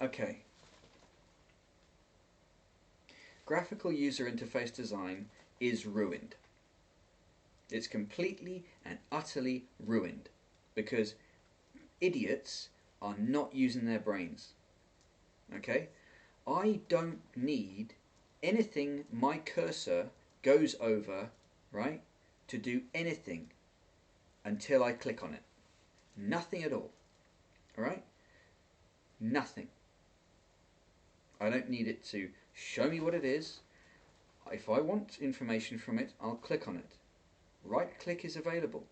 Okay. Graphical user interface design is ruined. It's completely and utterly ruined because idiots are not using their brains. Okay? I don't need anything my cursor goes over, right, to do anything until I click on it. Nothing at all. Alright? Nothing. I don't need it to show me what it is. If I want information from it, I'll click on it. Right click is available.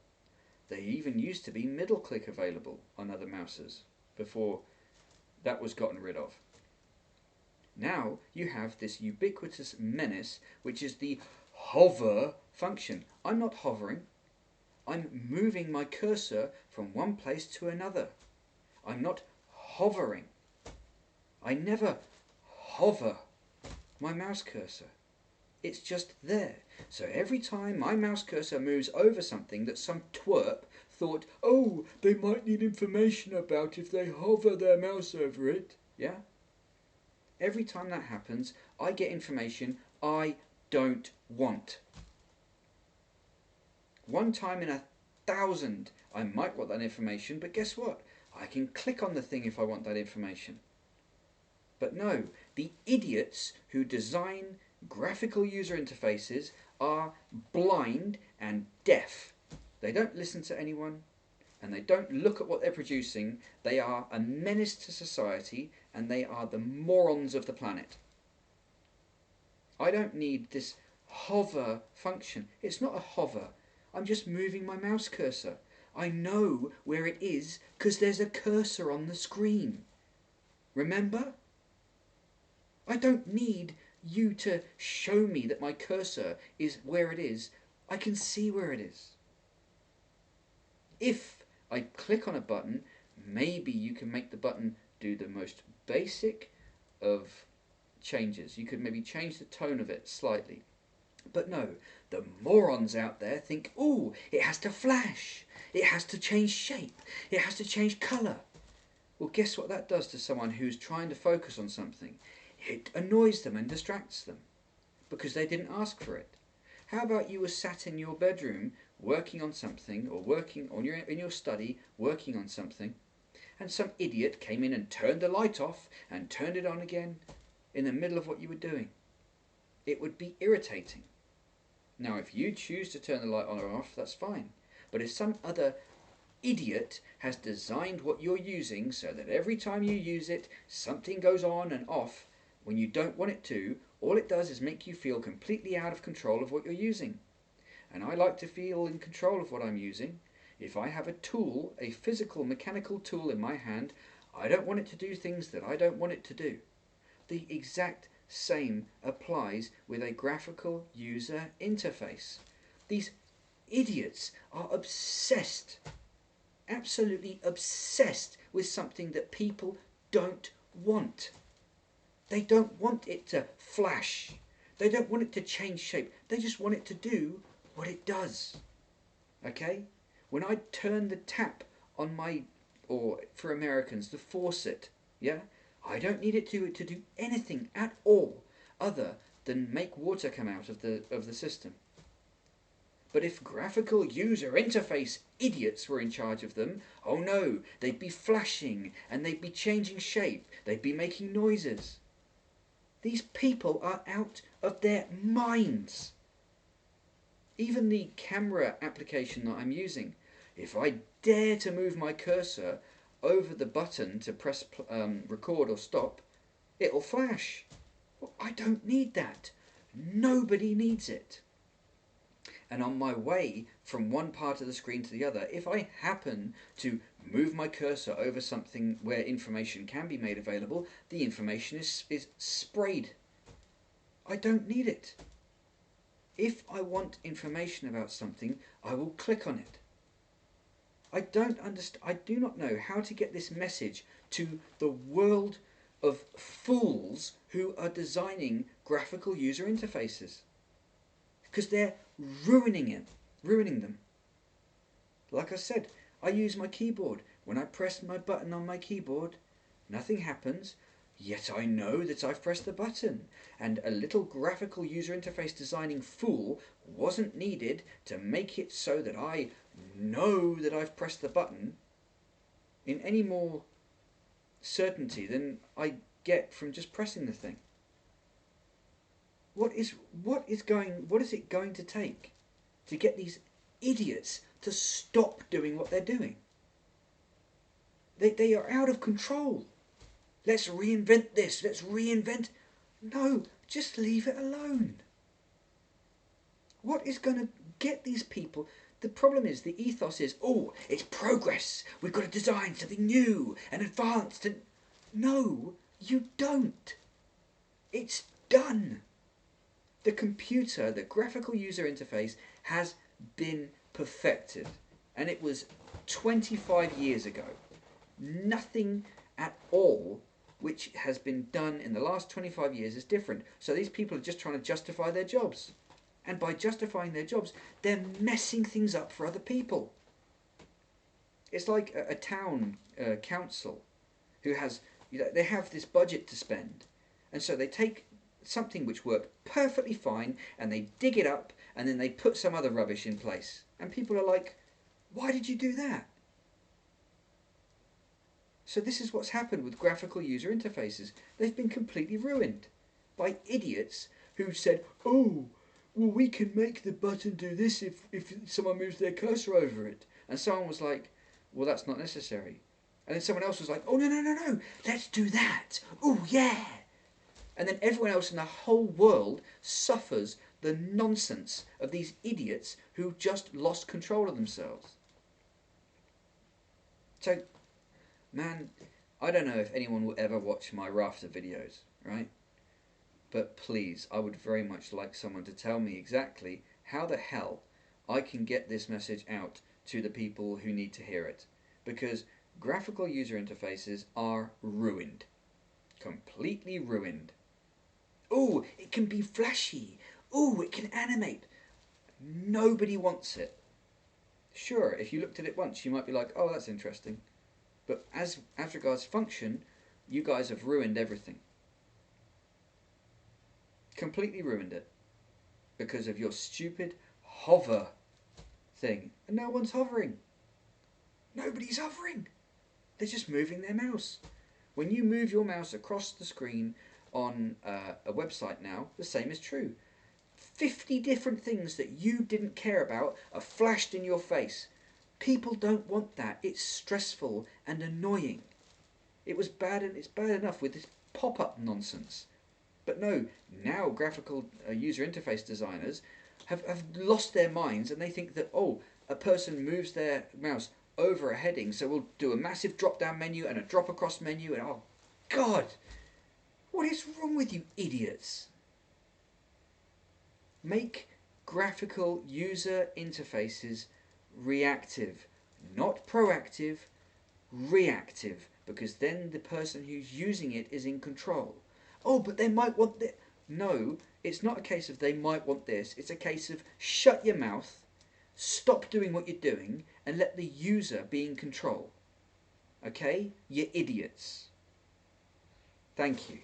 There even used to be middle click available on other mouses before that was gotten rid of. Now you have this ubiquitous menace, which is the hover function. I'm not hovering. I'm moving my cursor from one place to another. I'm not hovering. I never hover my mouse cursor. It's just there. So every time my mouse cursor moves over something that some twerp thought, oh, they might need information about if they hover their mouse over it, yeah? Every time that happens, I get information I don't want. One time in 1,000, I might want that information, but guess what? I can click on the thing if I want that information. But no, the idiots who design graphical user interfaces are blind and deaf. They don't listen to anyone and they don't look at what they're producing. They are a menace to society and they are the morons of the planet. I don't need this hover function. It's not a hover. I'm just moving my mouse cursor. I know where it is because there's a cursor on the screen. Remember? I don't need you to show me that my cursor is where it is. I can see where it is. If I click on a button, maybe you can make the button do the most basic of changes. You could maybe change the tone of it slightly. But no, the morons out there think, oh, it has to flash. It has to change shape. It has to change colour. Well, guess what that does to someone who's trying to focus on something? It annoys them and distracts them because they didn't ask for it. How about you were sat in your bedroom working on something or working on in your study working on something and some idiot came in and turned the light off and turned it on again in the middle of what you were doing? It would be irritating. Now if you choose to turn the light on or off, that's fine. But if some other idiot has designed what you're using so that every time you use it something goes on and off when you don't want it to, all it does is make you feel completely out of control of what you're using. And I like to feel in control of what I'm using. If I have a tool, a physical mechanical tool in my hand, I don't want it to do things that I don't want it to do. The exact same applies with a graphical user interface. These idiots are obsessed, absolutely obsessed with something that people don't want. They don't want it to flash. They don't want it to change shape. They just want it to do what it does. Okay? When I turn the tap on my, or for Americans, the faucet, yeah? I don't need it to do anything at all other than make water come out of the system. But if graphical user interface idiots were in charge of them, oh no, they'd be flashing and they'd be changing shape. They'd be making noises. These people are out of their minds. Even the camera application that I'm using, if I dare to move my cursor over the button to press record or stop, it'll flash. Well, I don't need that. Nobody needs it. And on my way from one part of the screen to the other, if I happen to move my cursor over something where information can be made available, the information is sprayed. I don't need it. If I want information about something, I will click on it. I do not know how to get this message to the world of fools who are designing graphical user interfaces. Because they're ruining them. Like I said, I use my keyboard. When I press my button on my keyboard, nothing happens. Yet I know that I've pressed the button, and a little graphical user interface designing fool wasn't needed to make it so that I know that I've pressed the button in any more certainty than I get from just pressing the thing. What is it going to take to get these idiots to stop doing what they're doing? They are out of control. Let's reinvent this. Let's reinvent. No, just leave it alone. What is going to get these people? The problem is the ethos is, oh, it's progress. We've got to design something new and advanced. And no, you don't. It's done. The computer, the graphical user interface, has been perfected. And it was 25 years ago. Nothing at all which has been done in the last 25 years is different. So these people are just trying to justify their jobs. And by justifying their jobs, they're messing things up for other people. It's like a town council who has, they have this budget to spend. And so they take something which worked perfectly fine and they dig it up and then they put some other rubbish in place. And people are like, why did you do that? So this is what's happened with graphical user interfaces. They've been completely ruined by idiots who said, oh, well, we can make the button do this if someone moves their cursor over it. And someone was like, well, that's not necessary. And then someone else was like, oh, no, let's do that. Oh, yeah. And then everyone else in the whole world suffers the nonsense of these idiots who just lost control of themselves. So, man, I don't know if anyone will ever watch my rafter videos, right? But please, I would very much like someone to tell me exactly how the hell I can get this message out to the people who need to hear it. Because graphical user interfaces are ruined. Completely ruined. Oh, it can be flashy. Oh, it can animate. Nobody wants it. Sure, if you looked at it once, you might be like, oh, that's interesting. But as regards function, you guys have ruined everything. Completely ruined it. Because of your stupid hover thing. And no one's hovering. Nobody's hovering. They're just moving their mouse. When you move your mouse across the screen on a website now, the same is true. 50 different things that you didn't care about are flashed in your face. People don't want that. It's stressful and annoying. It's bad enough with this pop-up nonsense. But no, now graphical user interface designers have lost their minds and they think that, oh, a person moves their mouse over a heading, so we'll do a massive drop-down menu and a drop-across menu, and oh, God, what is wrong with you idiots? Make graphical user interfaces reactive, not proactive, reactive, because then the person who's using it is in control. Oh, but they might want this. No, it's not a case of they might want this. It's a case of shut your mouth, stop doing what you're doing, and let the user be in control. Okay? You idiots. Thank you.